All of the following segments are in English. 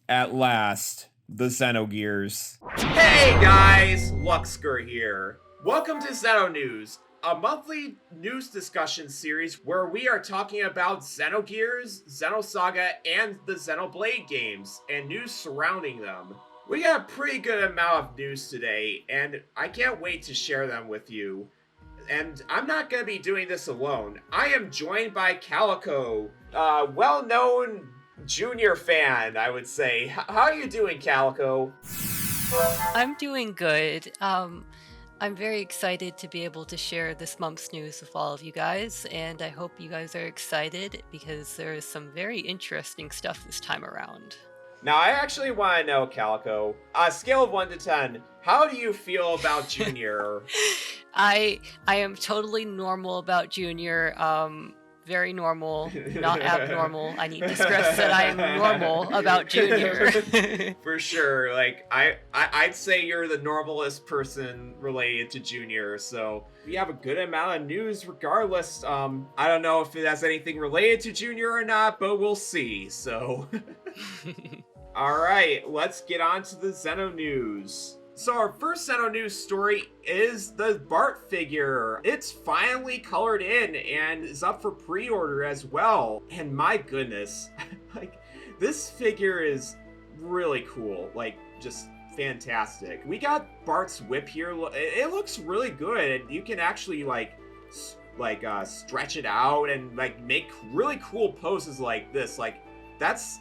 At last, the Xenogears. Hey guys, Luxker here. Welcome to Xeno News, a monthly news discussion series where we are talking about Xenogears, Xenosaga, and the Xenoblade games, and news surrounding them. We got a pretty good amount of news today, and I can't wait to share them with you. And I'm not going to be doing this alone. I am joined by Calico, a well-known junior fan, I would say. How are you doing, Calico? I'm doing good. I'm very excited to be able to share this month's news with all of you guys, and I hope you guys are excited because there is some very interesting stuff this time around. Now, I actually want to know, Calico, on a scale of 1 to 10, how do you feel about Junior? I am totally normal about Junior. Very normal, not abnormal. I need to stress that I am normal about Junior. For sure. Like, I'd say you're the normalest person related to Junior, so we have a good amount of news regardless. I don't know if it has anything related to Junior or not, but we'll see, so... Alright, let's get on to the Xeno news. So our first Xeno news story is the Bart figure. It's finally colored in and is up for pre-order as well. And my goodness, like, this figure is really cool. Like, just fantastic. We got Bart's whip here. It looks really good. And you can actually, stretch it out and, like, make really cool poses like this. Like, that's,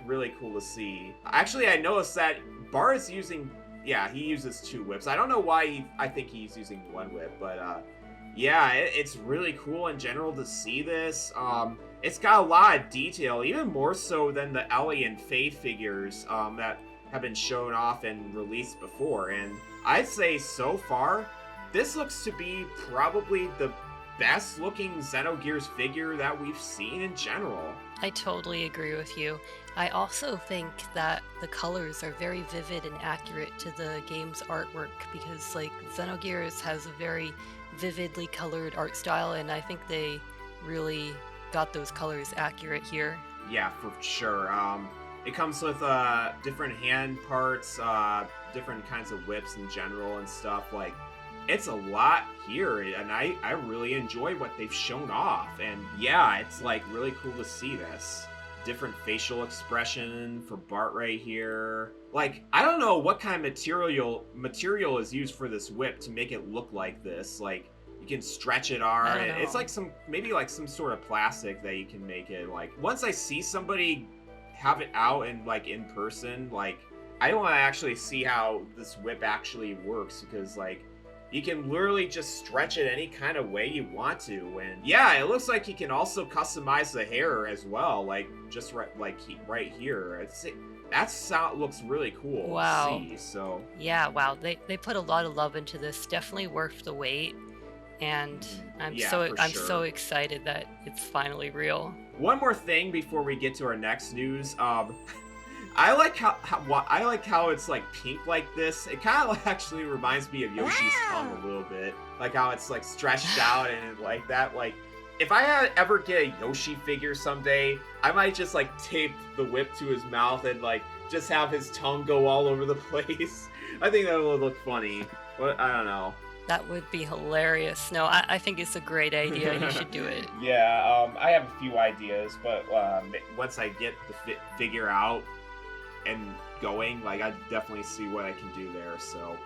really cool to see. Actually, I noticed that Bart is using... Yeah, he uses 2 whips. I don't know why I think he's using 1 whip, but yeah, it's really cool in general to see this. It's got a lot of detail, even more so than the Ellie and Faye figures that have been shown off and released before. And I'd say so far, this looks to be probably the best looking Xenogears figure that we've seen in general. I totally agree with you. I also think that the colors are very vivid and accurate to the game's artwork because, like, Xenogears has a very vividly colored art style, and I think they really got those colors accurate here. Yeah, for sure. It comes with different hand parts, different kinds of whips in general and stuff. Like, it's a lot here, and I really enjoy what they've shown off. And yeah, it's, like, really cool to see this. Different facial expression for Bart right here. Like, I don't know what kind of material is used for this whip to make it look like this. Like, you can stretch it on. It's like maybe some sort of plastic that you can make it. Like, once I see somebody have it out and, like, in person, like, I want to actually see how this whip actually works, because, like, you can literally just stretch it any kind of way you want to. And yeah, it looks like you can also customize the hair as well, like just right here. That looks really cool. Wow. To see, so yeah, wow. They put a lot of love into this. Definitely worth the wait. And I'm so excited that it's finally real. One more thing before we get to our next news. I like how it's, like, pink like this. It kind of actually reminds me of Yoshi's tongue a little bit. Like how it's, like, stretched out and like that. Like, if I ever get a Yoshi figure someday, I might just, like, tape the whip to his mouth and, like, just have his tongue go all over the place. I think that would look funny. But I don't know. That would be hilarious. No, I think it's a great idea. You should do it. Yeah, I have a few ideas, but once I get the figure out and going, like, I definitely see what I can do there. So,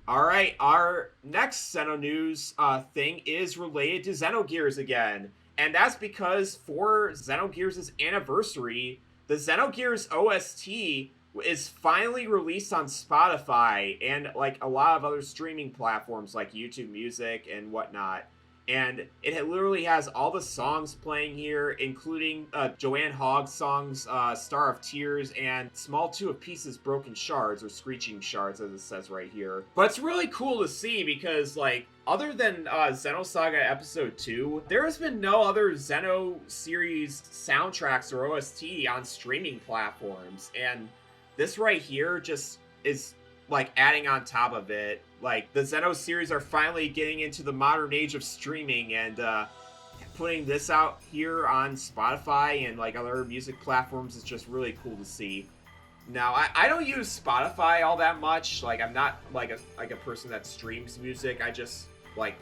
all right, our next Xeno news thing is related to Xenogears again, and that's because for Xenogears' anniversary, the Xenogears OST is finally released on Spotify and, like, a lot of other streaming platforms like YouTube Music and whatnot. And it literally has all the songs playing here, including Joanne Hogg's songs, Star of Tears, and Small Two of Pieces Broken Shards, or Screeching Shards, as it says right here. But it's really cool to see because, like, other than Xenosaga Episode 2, there has been no other Xeno series soundtracks or OST on streaming platforms. And this right here just is, like, adding on top of it. Like, the Xeno series are finally getting into the modern age of streaming, and putting this out here on Spotify and, like, other music platforms is just really cool to see. Now, I don't use Spotify all that much. Like, I'm not like a person that streams music. I just like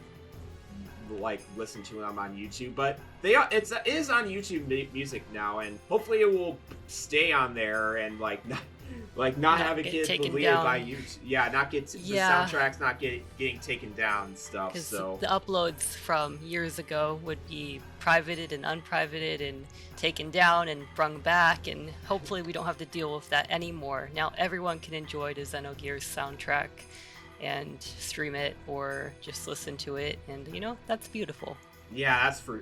listen to them on YouTube. But it is on YouTube Music now, and hopefully it will stay on there and not have it get deleted by YouTube. Yeah, not get the soundtracks not getting taken down and stuff. So the uploads from years ago would be privated and unprivated and taken down and brung back, and hopefully we don't have to deal with that anymore. Now everyone can enjoy the Xenogears soundtrack and stream it or just listen to it, and that's beautiful. Yeah, that's for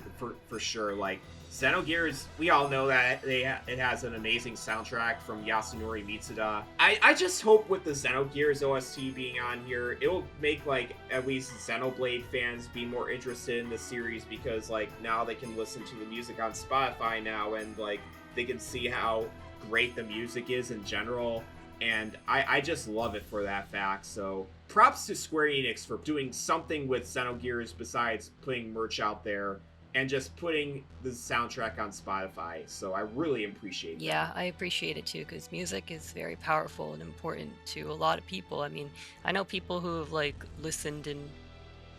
sure. Like, Xenogears, we all know that it has an amazing soundtrack from Yasunori Mitsuda. I just hope with the Xenogears OST being on here, it will make, like, at least Xenoblade fans be more interested in the series, because, like, now they can listen to the music on Spotify now, and, like, they can see how great the music is in general. And I just love it for that fact. So props to Square Enix for doing something with Xenogears besides putting merch out there and just putting the soundtrack on Spotify. So I really appreciate that. Yeah, I appreciate it too, because music is very powerful and important to a lot of people. I mean, I know people who have, like, listened and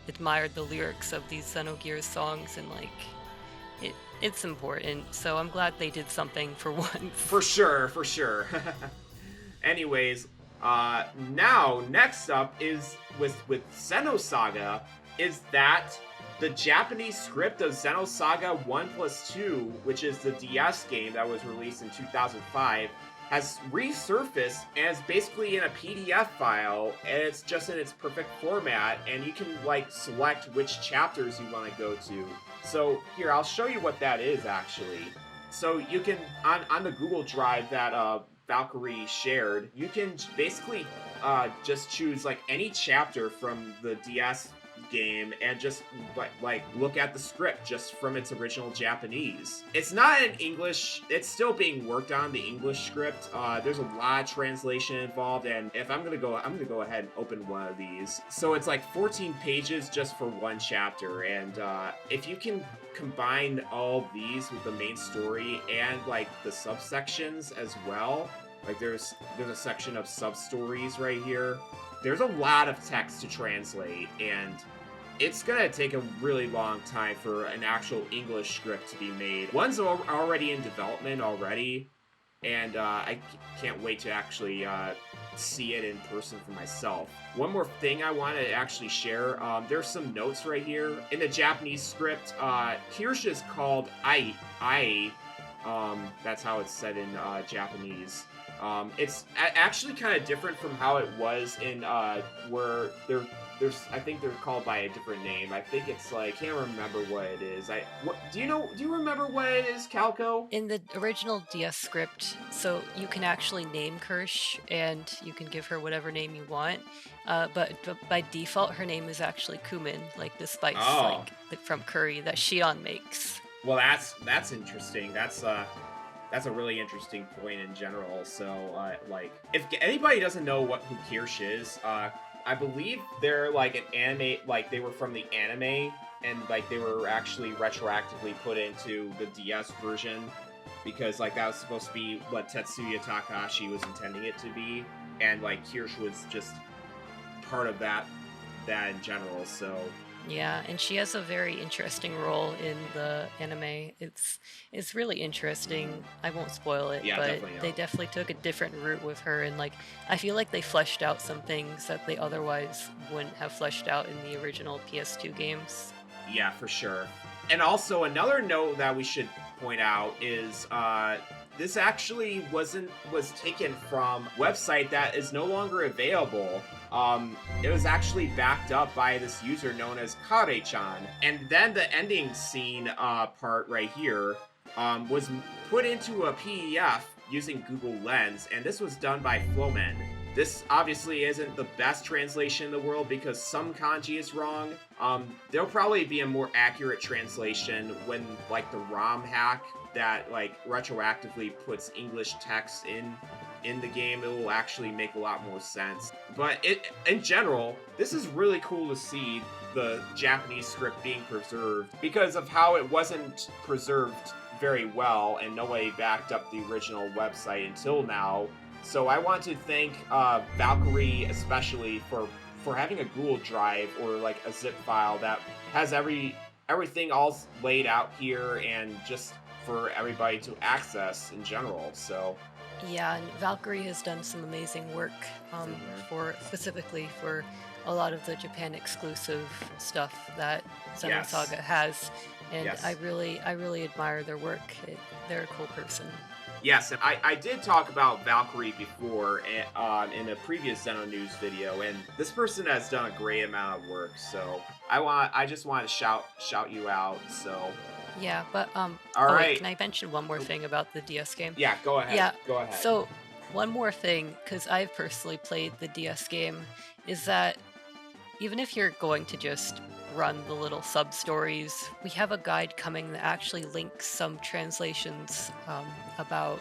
admired the lyrics of these Xenogears songs, and, like, it's important. So I'm glad they did something for once. For sure. Anyways, now next up is with Xenosaga, is that the Japanese script of Xenosaga 1+2, which is the DS game that was released in 2005, has resurfaced and is basically in a PDF file, and it's just in its perfect format, and you can, like, select which chapters you want to go to. So here, I'll show you what that is actually. So you can, on the Google Drive that Valkyrie shared, you can basically just choose, like, any chapter from the DS game and just like look at the script just from its original Japanese. It's not in English, it's still being worked on, the English script. There's a lot of translation involved, and if I'm gonna go ahead and open one of these. So it's like 14 pages just for one chapter, and if you can combine all these with the main story and, like, the subsections as well, like there's a section of sub-stories right here. There's a lot of text to translate, and it's gonna take a really long time for an actual English script to be made. One's already in development already, and I can't wait to actually see it in person for myself. One more thing I want to actually share, there's some notes right here. In the Japanese script, Kirsch is called Ai. That's how it's said in Japanese. It's actually kind of different from how it was in where there's I think they're called by a different name. I think it's like, can't remember what it is. Do you remember what it is, Calico? In the original DS script, so you can actually name Kirsch and you can give her whatever name you want. But by default, her name is actually Kumin, like the spice like from curry that Shion makes. Well, that's interesting. That's a really interesting point in general. So, like, if anybody doesn't know who Kirsch is, I believe they're like an anime, like they were from the anime, and like they were actually retroactively put into the DS version because, like, that was supposed to be what Tetsuya Takahashi was intending it to be, and like Kirsch was just part of that in general. So yeah, and she has a very interesting role in the anime. It's really interesting. I won't spoil it, but they definitely took a different route with her, and like I feel like they fleshed out some things that they otherwise wouldn't have fleshed out in the original PS2 games. Yeah, for sure. And also another note that we should point out is this actually was taken from a website that is no longer available. It was actually backed up by this user known as Kare-chan. And then the ending scene part right here was put into a PDF using Google Lens, and this was done by Flowman. This obviously isn't the best translation in the world because some kanji is wrong. There'll probably be a more accurate translation when, like, the ROM hack that, like, retroactively puts English text in the game, it will actually make a lot more sense. But in general, this is really cool to see the Japanese script being preserved because of how it wasn't preserved very well and nobody backed up the original website until now. So I want to thank Valkyrie especially for having a Google Drive or like a zip file that has everything all laid out here and just for everybody to access in general. So Yeah, and Valkyrie has done some amazing work for specifically for a lot of the Japan exclusive stuff that Xenosaga has, and Yes. I really admire their work. They're a cool person. yes, and I did talk about Valkyrie before in a previous Xeno News video, and this person has done a great amount of work. So I just want to shout you out. So Yeah, but all wait, right, can I mention one more thing about the DS game? yeah, go ahead. Yeah, Go ahead. So one more thing, because I've personally played the DS game, is that even if you're going to just run the little sub stories, we have a guide coming that actually links some translations about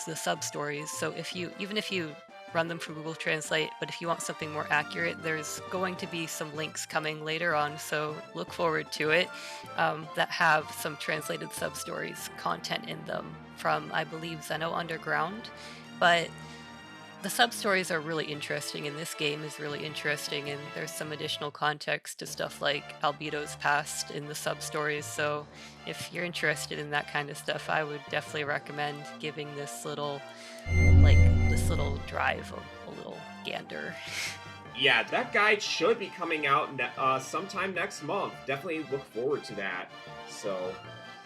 the sub stories. So even if you run them from Google Translate, but if you want something more accurate, there's going to be some links coming later on. So look forward to it that have some translated sub stories content in them from, I believe, Xeno Underground. But the sub-stories are really interesting, and this game is really interesting, and there's some additional context to stuff like Albedo's past in the sub-stories, so if you're interested in that kind of stuff, I would definitely recommend giving this little drive a little gander. Yeah, that guide should be coming out sometime next month. Definitely look forward to that. So,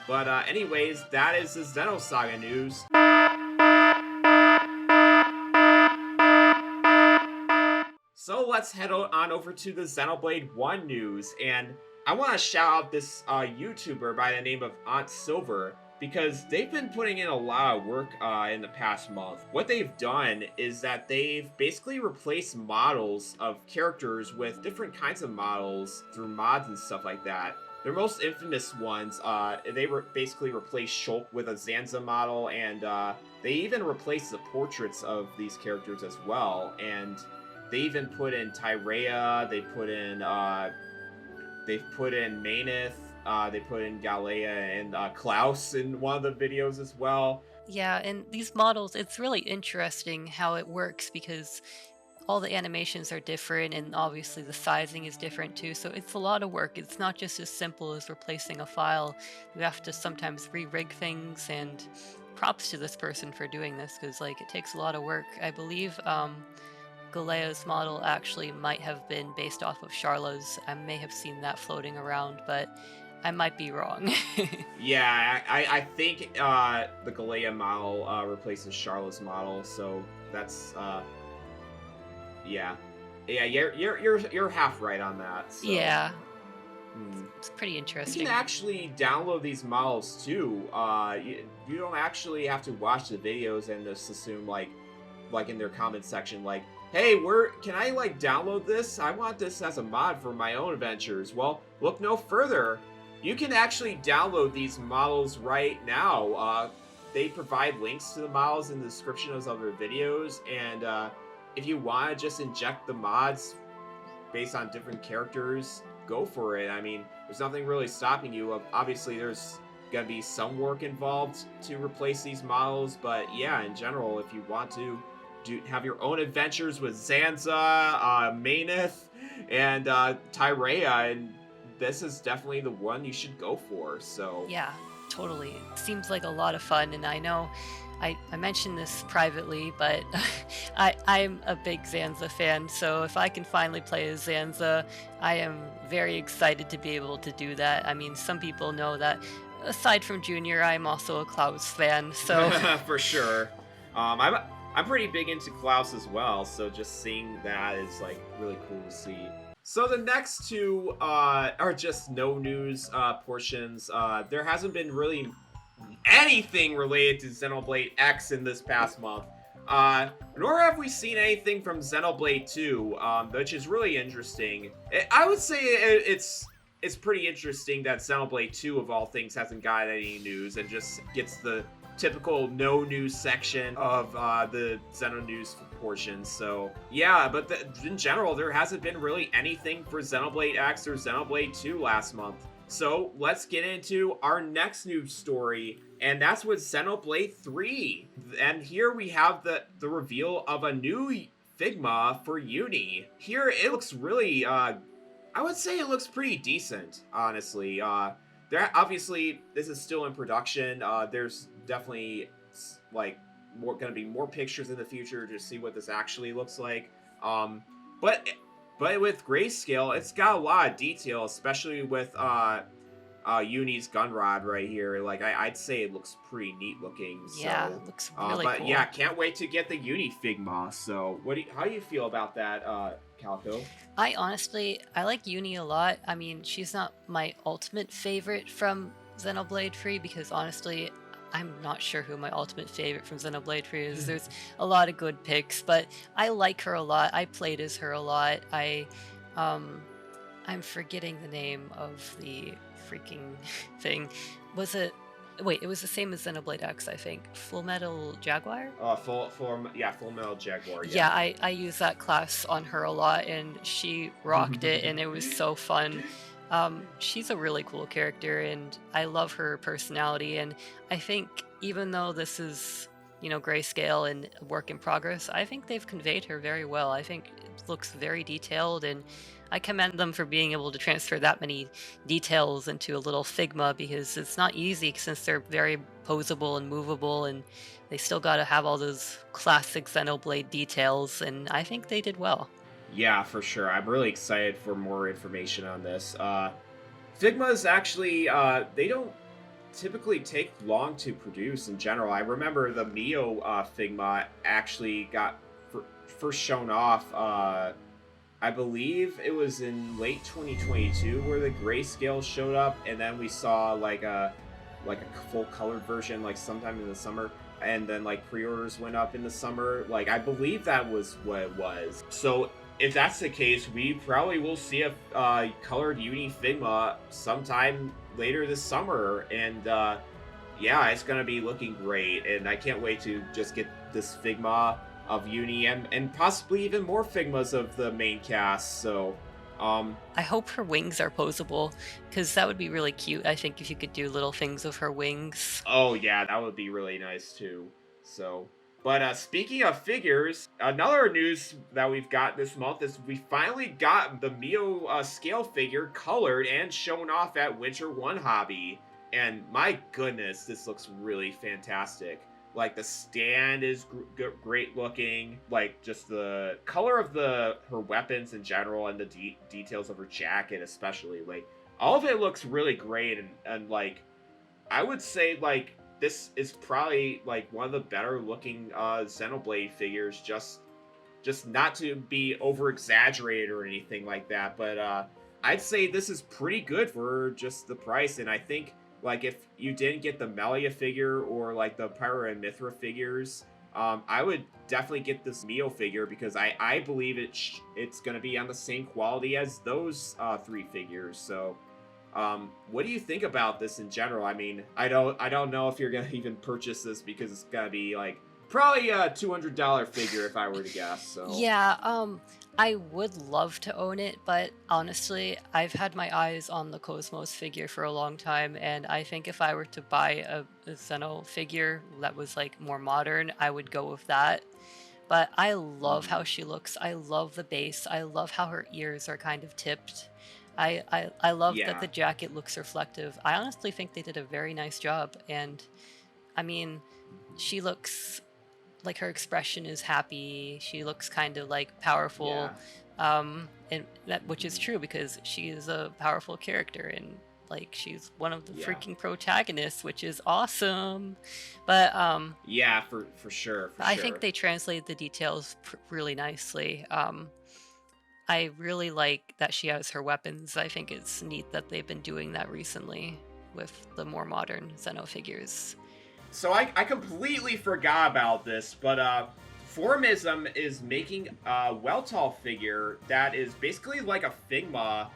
but anyways, that is the Xenosaga news. So let's head on over to the Xenoblade 1 news, and I want to shout out this YouTuber by the name of Aunt Silver, because they've been putting in a lot of work in the past month. What they've done is that they've basically replaced models of characters with different kinds of models through mods and stuff like that. Their most infamous ones, they basically replaced Shulk with a Zanza model, and they even replaced the portraits of these characters as well, and they even put in Tyrea, they've put in Maineth, they put in Galea and Klaus in one of the videos as well. Yeah, and these models, it's really interesting how it works because all the animations are different and obviously the sizing is different too, so it's a lot of work. It's not just as simple as replacing a file. You have to sometimes re-rig things, and props to this person for doing this because like it takes a lot of work. I believe Galea's model actually might have been based off of Charla's. I may have seen that floating around, but I might be wrong. Yeah, I think the Galea model replaces Charla's model, so that's yeah, you're half right on that. So. Yeah. It's pretty interesting. You can actually download these models too. You don't actually have to watch the videos and just assume like in their comment section like, hey, can I like download this? I want this as a mod for my own adventures. Well, look no further. You can actually download these models right now. They provide links to the models in the description of other videos, and if you want to just inject the mods based on different characters, go for it. I mean, there's nothing really stopping you. Obviously, there's gonna be some work involved to replace these models, but yeah, in general, if you want to have your own adventures with Zanza, Maineth, and Tyrea, and this is definitely the one you should go for. So yeah, totally. It seems like a lot of fun, and I know I mentioned this privately, but I'm a big Zanza fan, so if I can finally play as Zanza, I am very excited to be able to do that. I mean, some people know that aside from Junior, I'm also a Klaus fan, so for sure. I'm pretty big into Klaus as well, so just seeing that is like really cool to see. So the next two are just no news portions. There hasn't been really anything related to Xenoblade X in this past month. Nor have we seen anything from Xenoblade 2, which is really interesting. I would say it's pretty interesting that Xenoblade 2, of all things, hasn't got any news and just gets the typical no news section of the Xeno News portion. So yeah, but in general, there hasn't been really anything for Xenoblade X or Xenoblade 2 last month. So let's get into our next news story, and that's with Xenoblade 3. And here we have the reveal of a new Figma for Uni. Here it looks really, I would say it looks pretty decent, honestly. There obviously this is still in production. There's definitely like going to be more pictures in the future to see what this actually looks like. But with grayscale, it's got a lot of detail, especially with Uni's gun rod right here. Like I'd say it looks pretty neat looking. Yeah, So, it looks really but cool. yeah, can't wait to get the Uni Figma. So how do you feel about that, Calico? I like Uni a lot. I mean, she's not my ultimate favorite from Xenoblade 3 because honestly, I'm not sure who my ultimate favorite from Xenoblade 3 is. There's a lot of good picks, but I like her a lot. I played as her a lot. I'm forgetting the name of the freaking thing. It was the same as Xenoblade X, I think. Full Metal Jaguar? Full Metal Jaguar. Yeah, I use that class on her a lot, and she rocked it, and it was so fun. She's a really cool character, and I love her personality, and I think even though this is, grayscale and a work in progress, I think they've conveyed her very well. I think it looks very detailed, and I commend them for being able to transfer that many details into a little Figma because it's not easy since they're very posable and movable, and they still got to have all those classic Xenoblade details, and I think they did well. Yeah, for sure. I'm really excited for more information on this. Figmas actually, they don't typically take long to produce in general. I remember the Mio Figma actually got first shown off, I believe it was in late 2022 where the grayscale showed up, and then we saw like a full colored version like sometime in the summer, and then like pre-orders went up in the summer. Like I believe that was what it was. So if that's the case, we probably will see a colored Uni Figma sometime later this summer, and yeah, it's gonna be looking great, and I can't wait to just get this Figma of Uni and possibly even more Figmas of the main cast. So I hope her wings are posable, because that would be really cute. I think if you could do little things of her wings. Oh yeah, that would be really nice too. So, but speaking of figures, another news that we've got this month is we finally got the Mio scale figure colored and shown off at Winter One Hobby. And my goodness, this looks really fantastic. Like the stand is great looking. Like just the color of her weapons in general, and the details of her jacket especially. Like all of it looks really great, and like I would say like this is probably like one of the better looking Xenoblade figures. Just not to be over exaggerated or anything like that, but I'd say this is pretty good for just the price. And I think like if you didn't get the Melia figure or like the Pyra and Mithra figures, I would definitely get this Mio figure because I believe it's going to be on the same quality as those three figures. So what do you think about this in general? I mean, I don't know if you're going to even purchase this because it's going to be like probably a $200 figure if I were to guess. So Yeah, I would love to own it, but honestly, I've had my eyes on the Cosmos figure for a long time, and I think if I were to buy a Xeno figure that was like more modern, I would go with that. But I love how she looks. I love the base. I love how her ears are kind of tipped. I love that the jacket looks reflective. I honestly think they did a very nice job, and I mean, she looks like her expression is happy. She looks kind of like powerful, and that, which is true because she is a powerful character, and like she's one of the freaking protagonists, which is awesome. But yeah, for sure. I think they translate the details really nicely. I really like that she has her weapons. I think it's neat that they've been doing that recently with the more modern Xeno figures. So I completely forgot about this, but form-ism is making a Weltall figure that is basically like a Figma,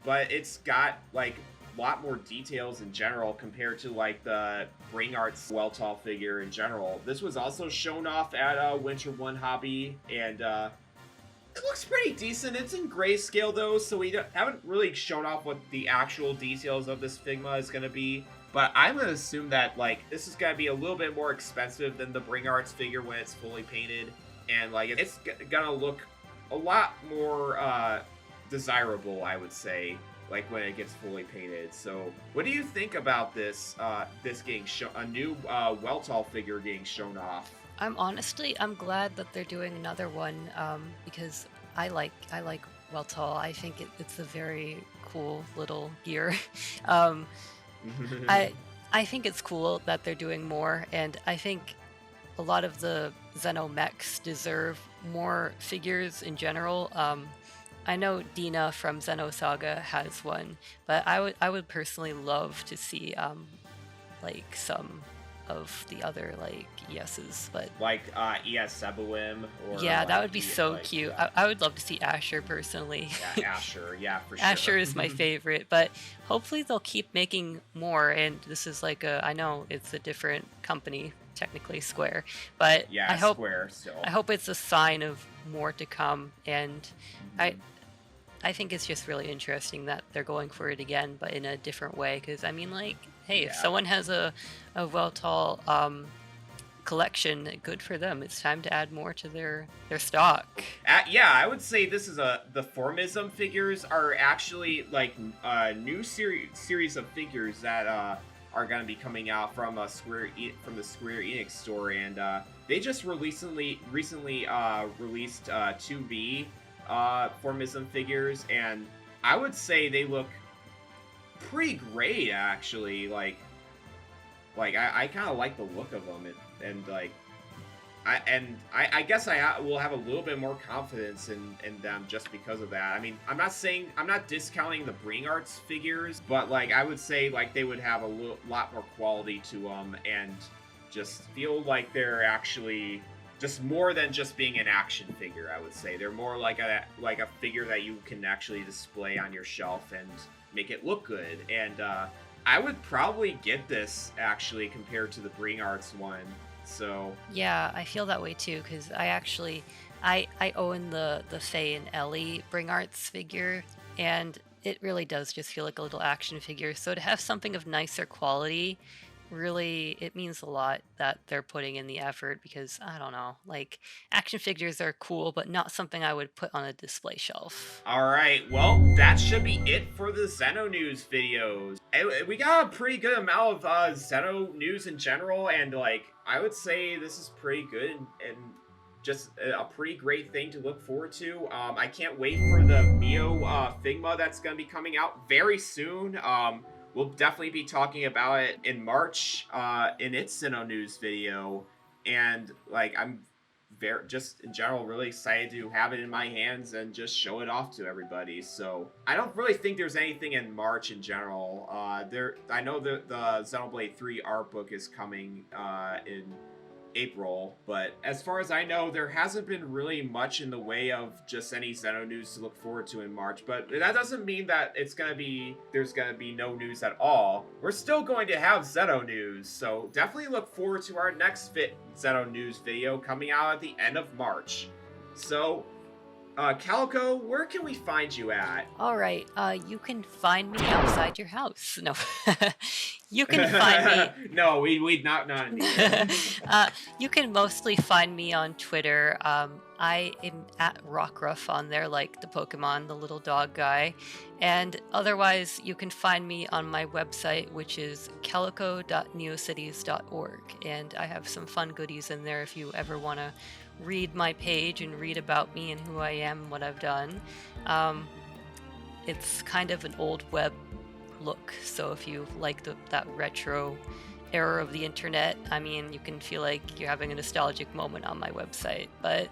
but it's got like a lot more details in general compared to like the Brain Arts Weltall figure in general. This was also shown off at Winter One Hobby, and It looks pretty decent. It's in grayscale though, so we haven't really shown off what the actual details of this Figma is going to be. But I'm going to assume that like this is going to be a little bit more expensive than the Bring Arts figure when it's fully painted, and like it's going to look a lot more desirable, I would say, like when it gets fully painted. So what do you think about this this getting shown, a new Weltall figure getting shown off? I'm glad that they're doing another one because I like Weltall. I think it's a very cool little gear. I think it's cool that they're doing more, and I think a lot of the Xeno mechs deserve more figures in general. I know Dina from Xenosaga has one, but I would personally love to see like some of the other like ESs, but like ES Sebuim, or yeah, like, that would be so cute. Yeah. I would love to see Asher personally. Yeah, Asher, yeah, for sure. Asher is my favorite, but hopefully they'll keep making more. And this is like I know it's a different company, technically Square, but yeah, Square still. I hope it's a sign of more to come. And I think it's just really interesting that they're going for it again, but in a different way. Because I mean, like, hey, if someone has a Weltall collection, good for them. It's time to add more to their stock. Yeah, I would say this is the form-ism figures are actually like a new series of figures that are going to be coming out from the Square Enix store, and they just recently released 2V form-ism figures, and I would say they look pretty great actually. Like I kind of like the look of them, and like I guess I will have a little bit more confidence in them just because of that. I mean, I'm not discounting the Bring Arts figures, but like I would say like they would have a lot more quality to them and just feel like they're actually just more than just being an action figure. I would say they're more like a figure that you can actually display on your shelf and make it look good. And I would probably get this actually compared to the Bring Arts one. So yeah, I feel that way too, because I own the Faye and Ellie Bring Arts figure, and it really does just feel like a little action figure. So to have something of nicer quality, really, it means a lot that they're putting in the effort, because I don't know, like, action figures are cool, but not something I would put on a display shelf. All right, well, that should be it for the Xeno news videos. We got a pretty good amount of Xeno news in general, and like I would say this is pretty good and just a pretty great thing to look forward to. I can't wait for the Mio Figma that's going to be coming out very soon. We'll definitely be talking about it in March in its Xeno news video, and like I'm just in general really excited to have it in my hands and just show it off to everybody. So I don't really think there's anything in March in general. I know the Xenoblade 3 art book is coming in April, but as far as I know, there hasn't been really much in the way of just any Xeno news to look forward to in March. But that doesn't mean that there's gonna be no news at all. We're still going to have Xeno news, so definitely look forward to our next Xeno news video coming out at the end of March. So Calico, where can we find you at? All right, you can find me outside your house. No, you can find me. No, we'd not. You can mostly find me on Twitter. I am at Rockruff on there, like the Pokemon, the little dog guy. And otherwise, you can find me on my website, which is calico.neocities.org. And I have some fun goodies in there if you ever want to read my page and read about me and who I am and what I've done. It's kind of an old web look, so if you like that retro era of the internet, I mean, you can feel like you're having a nostalgic moment on my website. But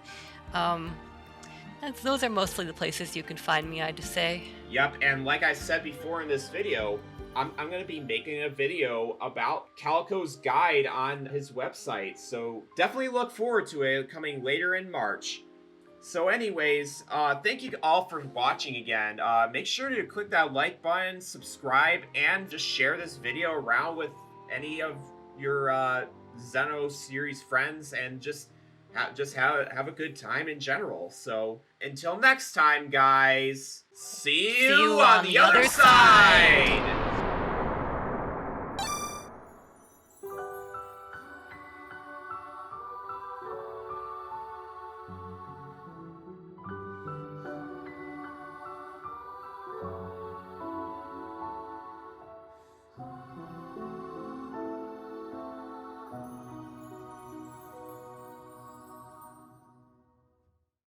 those are mostly the places you can find me, I'd say. Yep, and like I said before in this video, I'm going to be making a video about Calico's guide on his website, so definitely look forward to it coming later in March. So anyways, thank you all for watching again. Make sure to click that like button, subscribe, and just share this video around with any of your Xeno series friends, and just just have a good time in general. So until next time, guys, see you on the other side.